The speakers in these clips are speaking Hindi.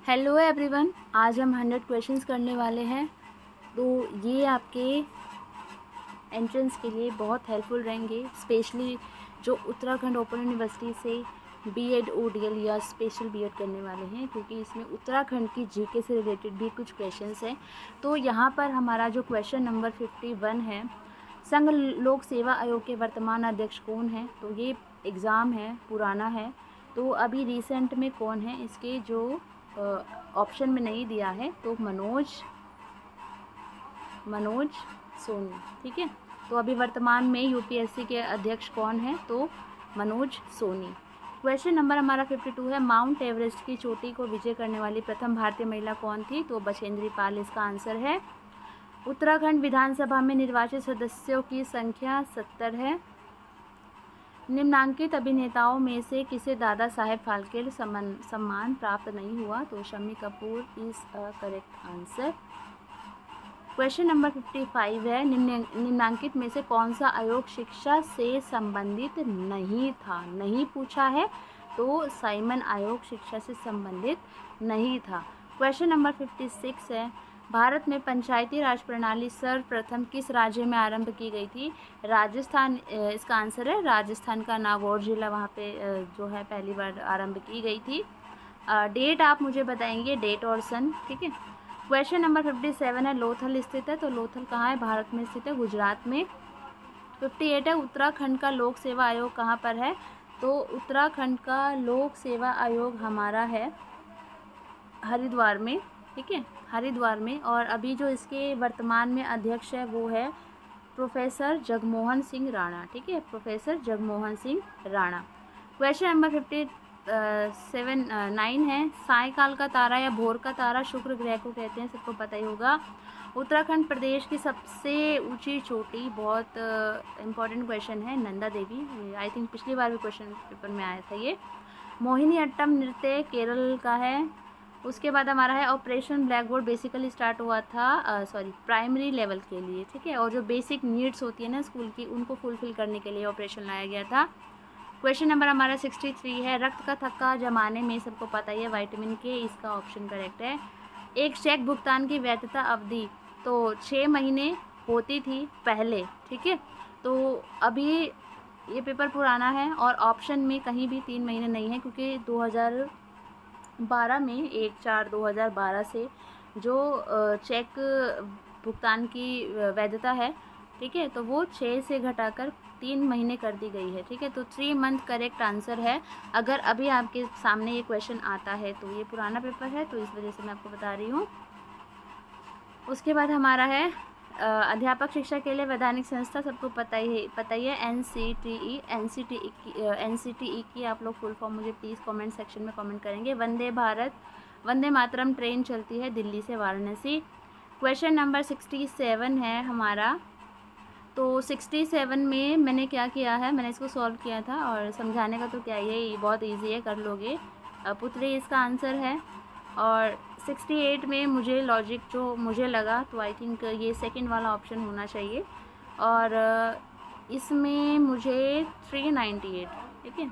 हेलो एवरीवन, आज हम 100 क्वेश्चंस करने वाले हैं। तो ये आपके एंट्रेंस के लिए बहुत हेल्पफुल रहेंगे, स्पेशली जो उत्तराखंड ओपन यूनिवर्सिटी से बीएड ओडीएल या स्पेशल बीएड करने वाले हैं, क्योंकि इसमें उत्तराखंड की जीके से रिलेटेड भी कुछ क्वेश्चंस हैं। तो यहाँ पर हमारा जो क्वेश्चन नंबर 51 है, संघ लोक सेवा आयोग के वर्तमान अध्यक्ष कौन है। तो ये एग्ज़ाम है, पुराना है, तो अभी रिसेंट में कौन है, इसके जो ऑप्शन में नहीं दिया है, तो मनोज सोनी। ठीक है, तो अभी वर्तमान में यूपीएससी के अध्यक्ष कौन है, तो मनोज सोनी। क्वेश्चन नंबर हमारा 52 है, माउंट एवरेस्ट की चोटी को विजय करने वाली प्रथम भारतीय महिला कौन थी। तो बछेंद्री पाल इसका आंसर है। उत्तराखंड विधानसभा में निर्वाचित सदस्यों की संख्या 70 है। निम्नांकित अभिनेताओं में से किसे दादा साहेब फाल्के सम्मान प्राप्त नहीं हुआ। तो Shammi Kapoor is a correct answer. Question number 55 है, निम्नांकित में से कौन सा आयोग शिक्षा से संबंधित नहीं था। नहीं पूछा है, तो साइमन आयोग शिक्षा से संबंधित नहीं था। क्वेश्चन नंबर 56 है, भारत में पंचायती राज प्रणाली सर्वप्रथम किस राज्य में आरंभ की गई थी। राजस्थान इसका आंसर है। राजस्थान का नागौर जिला वहाँ पे जो है पहली बार आरंभ की गई थी। डेट आप मुझे बताएंगे, डेट और सन। ठीक है। क्वेश्चन नंबर 57 है, लोथल स्थित है। तो लोथल कहाँ है, भारत में स्थित है, गुजरात में। 58 है, उत्तराखंड का लोक सेवा आयोग कहाँ पर है। तो उत्तराखंड का लोक सेवा आयोग हमारा है हरिद्वार में। ठीक है, हरिद्वार में। और अभी जो इसके वर्तमान में अध्यक्ष है वो है प्रोफेसर जगमोहन सिंह राणा। ठीक है, professor Jagmohan Singh Rana. Question number 9 है, सायकाल का तारा या भोर का तारा शुक्र ग्रह को कहते हैं, सबको पता ही होगा। उत्तराखंड प्रदेश की सबसे ऊंची चोटी, बहुत इम्पॉर्टेंट क्वेश्चन है, नंदा देवी। आई थिंक पिछली बार भी क्वेश्चन पेपर में आया था ये। मोहिनी अट्टम नृत्य केरल का है। उसके बाद हमारा है, operation black board basically start हुआ था प्राइमरी लेवल के लिए। ठीक है, और जो बेसिक नीड्स होती है ना स्कूल की, उनको फुलफिल करने के लिए ऑपरेशन लाया गया था। क्वेश्चन नंबर हमारा 63 है, रक्त का थक्का जमाने में, सबको पता ही है, विटामिन के, इसका ऑप्शन करेक्ट है। एक चेक भुगतान की वैधता अवधि तो 6 महीने होती थी पहले। ठीक है, तो अभी ये पेपर पुराना है और ऑप्शन में कहीं भी 3 महीने नहीं है, क्योंकि 2012 में 1/4/2012 से जो चेक भुगतान की वैधता है, ठीक है, तो वो 6 से घटाकर 3 महीने कर दी गई है। ठीक है, तो 3 मंथ करेक्ट आंसर है। अगर अभी आपके सामने ये क्वेश्चन आता है तो ये पुराना पेपर है, तो इस वजह से मैं आपको बता रही हूँ। उसके बाद हमारा है अध्यापक शिक्षा के लिए वैधानिक संस्था, सबको पता ही है, एनसीटीई की आप लोग फुल फॉर्म मुझे प्लीज़ कमेंट सेक्शन में कमेंट करेंगे। वंदे मातरम ट्रेन चलती है दिल्ली से वाराणसी। क्वेश्चन नंबर 67 है हमारा। तो 67 में मैंने क्या किया है, मैंने इसको सॉल्व किया था, और समझाने का तो क्या ही है, ये बहुत ईजी है, कर लोगे। पुत्री इसका आंसर है। और 68 में मुझे लॉजिक जो मुझे लगा, तो आई थिंक ये सेकंड वाला ऑप्शन होना चाहिए। और इसमें मुझे 398, ठीक है,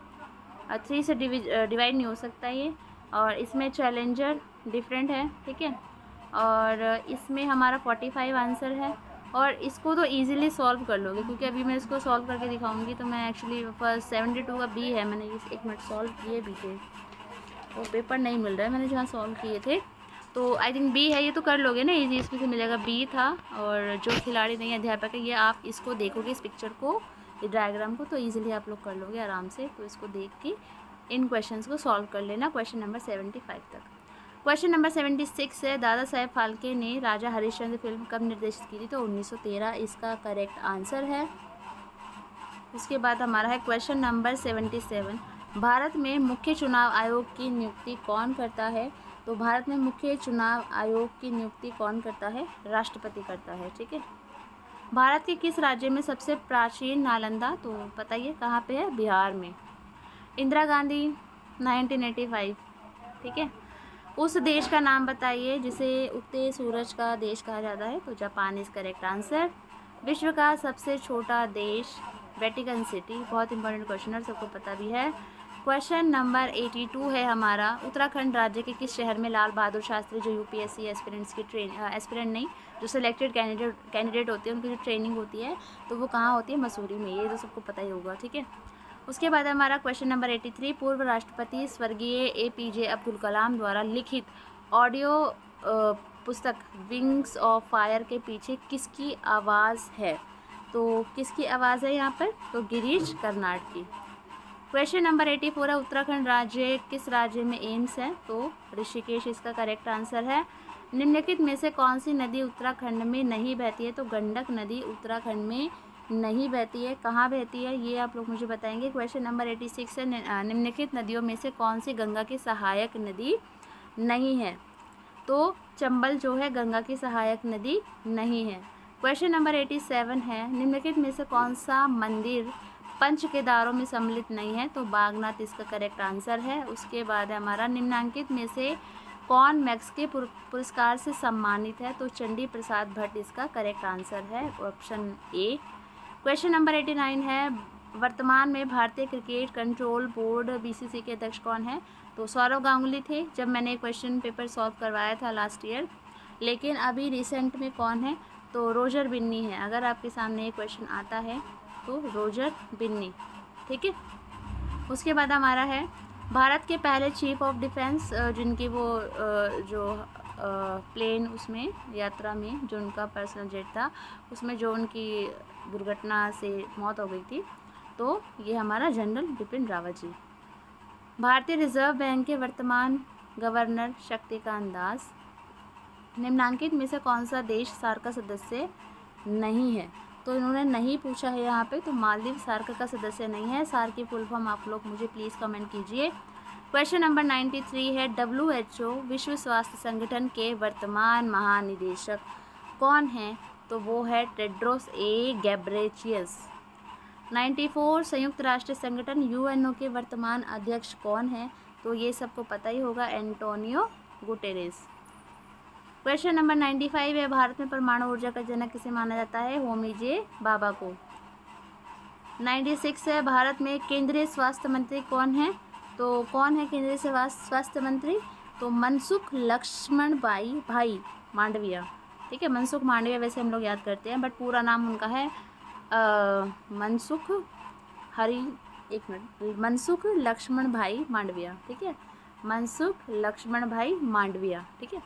3 से डिवाइड नहीं हो सकता ये। और इसमें चैलेंजर डिफरेंट है। ठीक है, और इसमें हमारा 45 आंसर है। और इसको तो इजीली सॉल्व कर लोगे, क्योंकि अभी मैं इसको सॉल्व करके दिखाऊंगी। तो मैं एक्चुअली फर्स्ट 72 का बी है, मैंने इस 1 मिनट सॉल्व किए भी थे, वो पेपर नहीं मिल रहा है, मैंने जहाँ सॉल्व किए थे। तो आई थिंक बी है, ये तो कर लोगे ना इजी, इसमें से मिलेगा बी था। और जो खिलाड़ी नहीं अध्यापक है, ये आप इसको देखोगे, इस पिक्चर को, इस डायग्राम को, तो ईजिली आप लोग कर लोगे आराम से। तो इसको देख के इन क्वेश्चंस को सॉल्व कर लेना क्वेश्चन नंबर 75 तक। क्वेश्चन नंबर 76 है, दादा साहेब फाल्के ने राजा हरिश्चंद्र फिल्म कब निर्देशित की थी। तो 1913 इसका करेक्ट आंसर है। उसके बाद हमारा है क्वेश्चन नंबर 77, भारत में मुख्य चुनाव आयोग की नियुक्ति कौन करता है। तो भारत में मुख्य चुनाव आयोग की नियुक्ति कौन करता है, राष्ट्रपति करता है। ठीक है, भारत के किस राज्य में सबसे प्राचीन नालंदा, तो पता ही है कहाँ पे है, बिहार में। इंदिरा गांधी 1985। ठीक है, उस देश का नाम बताइए जिसे उगते सूरज का देश कहा जाता है। तो जापान इज करेक्ट आंसर। विश्व का सबसे छोटा देश, वेटिकन सिटी, बहुत इंपॉर्टेंट क्वेश्चन है, सबको पता भी है। क्वेश्चन नंबर 82 है हमारा, उत्तराखंड राज्य के किस शहर में लाल बहादुर शास्त्री जो यूपीएससी एस्पिरेंट्स की एस्पिरेंट नहीं, जो सिलेक्टेड कैंडिडेट होते हैं उनकी जो ट्रेनिंग होती है तो वो कहाँ होती है? मसूरी में। ये तो सबको पता ही होगा, ठीक है। उसके बाद हमारा क्वेश्चन नंबर 83, पूर्व राष्ट्रपति स्वर्गीय एपीजे अब्दुल कलाम द्वारा लिखित ऑडियो पुस्तक विंग्स ऑफ फायर के पीछे किसकी आवाज़ है? तो किसकी आवाज़ है यहाँ पर? तो गिरीश कर्नाड की। क्वेश्चन नंबर 84 है, उत्तराखंड राज्य किस राज्य में एम्स है? तो ऋषिकेश इसका करेक्ट आंसर है। निम्नलिखित में से कौन सी नदी उत्तराखंड में नहीं बहती है? तो गंडक नदी उत्तराखंड में नहीं बहती है। कहाँ बहती है ये आप लोग मुझे बताएंगे। क्वेश्चन नंबर 86 है, निम्नलिखित नदियों में से कौन सी गंगा की सहायक नदी नहीं है? तो चंबल जो है गंगा की सहायक नदी नहीं है। क्वेश्चन नंबर 87 है, निम्नलिखित में से कौन सा मंदिर पंच केदारों में सम्मिलित नहीं है? तो बागनाथ इसका करेक्ट आंसर है। उसके बाद हमारा निम्नांकित में से कौन मैक्स के पुरस्कार से सम्मानित है? तो चंडी प्रसाद भट्ट इसका करेक्ट आंसर है, ऑप्शन ए। क्वेश्चन नंबर 89 है, वर्तमान में भारतीय क्रिकेट कंट्रोल बोर्ड बीसीसी के अध्यक्ष कौन है? तो सौरव गांगुली थे जब मैंने क्वेश्चन पेपर सॉल्व करवाया था लास्ट ईयर, लेकिन अभी रिसेंट में कौन है? तो रोजर बिन्नी है। अगर आपके सामने ये क्वेश्चन आता है तो रोजर बिन्नी, ठीक है। उसके बाद हमारा है, भारत के पहले चीफ ऑफ डिफेंस जिनकी वो जो प्लेन उसमें यात्रा में जो उनका पर्सनल जेट था उसमें जो उनकी दुर्घटना से मौत हो गई थी, तो ये हमारा जनरल बिपिन रावत जी। भारतीय रिजर्व बैंक के वर्तमान गवर्नर शक्तिकांत दास। निम्नांकित में से कौन सा देश सार्क का सदस्य नहीं है? तो इन्होंने नहीं पूछा है यहाँ पे, तो मालदीव सार्क का सदस्य नहीं है। सार्क की फुल फॉर्म आप लोग मुझे प्लीज़ कमेंट कीजिए। क्वेश्चन नंबर 93 है, WHO विश्व स्वास्थ्य संगठन के वर्तमान महानिदेशक कौन हैं? तो वो है टेड्रोस ए गैब्रेयेसस। 94 संयुक्त राष्ट्र संगठन UNO के वर्तमान अध्यक्ष कौन है? तो ये सबको पता ही होगा, एंटोनियो गुटेरेस। क्वेश्चन नंबर 95 है, भारत में परमाणु ऊर्जा का जनक किसे माना जाता है? होमी जे भाभा को। 96 है, भारत में केंद्रीय स्वास्थ्य मंत्री कौन है? तो कौन है केंद्रीय स्वास्थ्य मंत्री? तो मनसुख लक्ष्मण भाई मांडविया, ठीक है। मनसुख मांडविया वैसे हम लोग याद करते हैं, बट पूरा नाम उनका है मनसुख लक्ष्मण भाई मांडविया, ठीक है। मनसुख लक्ष्मण भाई मांडविया, ठीक है।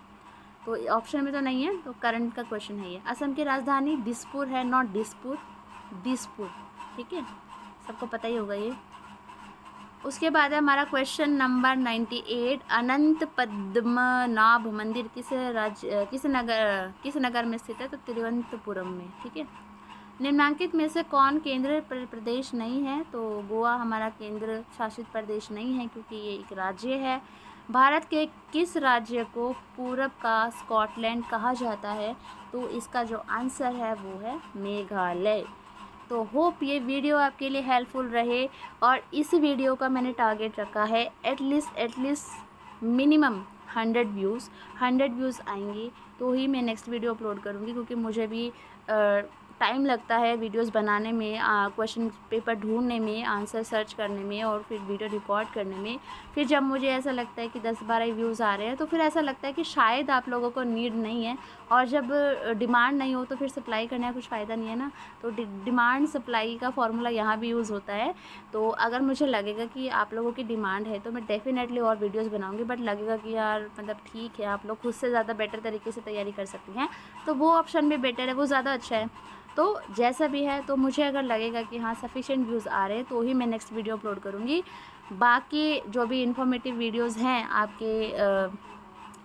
तो ऑप्शन में तो नहीं है, तो करंट का क्वेश्चन है ये। असम की राजधानी दिसपुर है, नॉट दिसपुर, दिसपुर, ठीक है, सबको पता ही होगा ये। उसके बाद है हमारा क्वेश्चन नंबर 98, अनंत पद्मनाभ मंदिर किस नगर में स्थित है? तो तिरुवनंतपुरम में, ठीक है। निम्नांकित में से कौन केंद्र प्रदेश नहीं है? तो गोवा हमारा केंद्र शासित प्रदेश नहीं है क्योंकि ये एक राज्य है। भारत के किस राज्य को पूरब का स्कॉटलैंड कहा जाता है? तो इसका जो आंसर है वो है मेघालय। तो होप ये वीडियो आपके लिए हेल्पफुल रहे, और इस वीडियो का मैंने टारगेट रखा है एटलीस्ट मिनिमम 100 व्यूज़ आएंगे तो ही मैं नेक्स्ट वीडियो अपलोड करूँगी, क्योंकि मुझे भी टाइम लगता है वीडियोस बनाने में, क्वेश्चन पेपर ढूंढने में, आंसर सर्च करने में और फिर वीडियो रिकॉर्ड करने में। फिर जब मुझे ऐसा लगता है कि 10-12 व्यूज़ आ रहे हैं तो फिर ऐसा लगता है कि शायद आप लोगों को नीड नहीं है, और जब डिमांड नहीं हो तो फिर सप्लाई करने का कुछ फ़ायदा नहीं है ना। तो डिमांड सप्लाई का फॉर्मूला यहाँ भी यूज़ होता है। तो अगर मुझे लगेगा कि आप लोगों की डिमांड है तो मैं डेफिनेटली और वीडियोज़ बनाऊँगी, बट लगेगा कि यार मतलब ठीक है आप लोग खुद से ज़्यादा बेटर तरीके से तैयारी कर सकती हैं, तो वो ऑप्शन भी बेटर है, वो ज़्यादा अच्छा है। तो जैसा भी है, तो मुझे अगर लगेगा कि हाँ सफिशिएंट व्यूज़ आ रहे हैं तो ही मैं नेक्स्ट वीडियो अपलोड करूँगी। बाकी जो भी इन्फॉर्मेटिव वीडियोज़ हैं आपके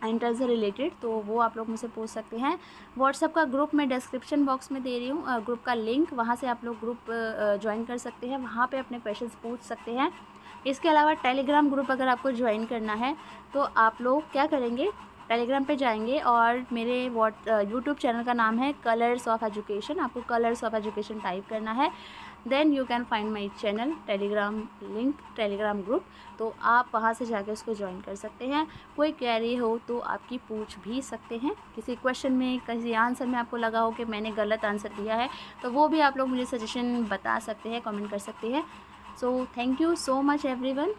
इंटर से रिलेटेड, तो वो आप लोग मुझसे पूछ सकते हैं। व्हाट्सएप का ग्रुप मैं डिस्क्रिप्शन बॉक्स में दे रही हूँ, ग्रुप का लिंक, वहाँ से आप लोग ग्रुप ज्वाइन कर सकते हैं, वहाँ पे अपने क्वेश्चंस पूछ सकते हैं। इसके अलावा टेलीग्राम ग्रुप अगर आपको ज्वाइन करना है तो आप लोग क्या करेंगे, टेलीग्राम पे जाएंगे और मेरे यूट्यूब चैनल का नाम है कलर्स ऑफ एजुकेशन, आपको कलर्स ऑफ एजुकेशन टाइप करना है, then you can find my channel, Telegram link, Telegram group, तो आप वहाँ से जाके उसको ज्वाइन कर सकते हैं। कोई क्वेरी हो तो आपकी पूछ भी सकते हैं, किसी क्वेश्चन में किसी आंसर में आपको लगा हो कि मैंने गलत आंसर दिया है तो वो भी आप लोग मुझे सजेशन बता सकते हैं, कमेंट कर सकते हैं। So thank you so much everyone.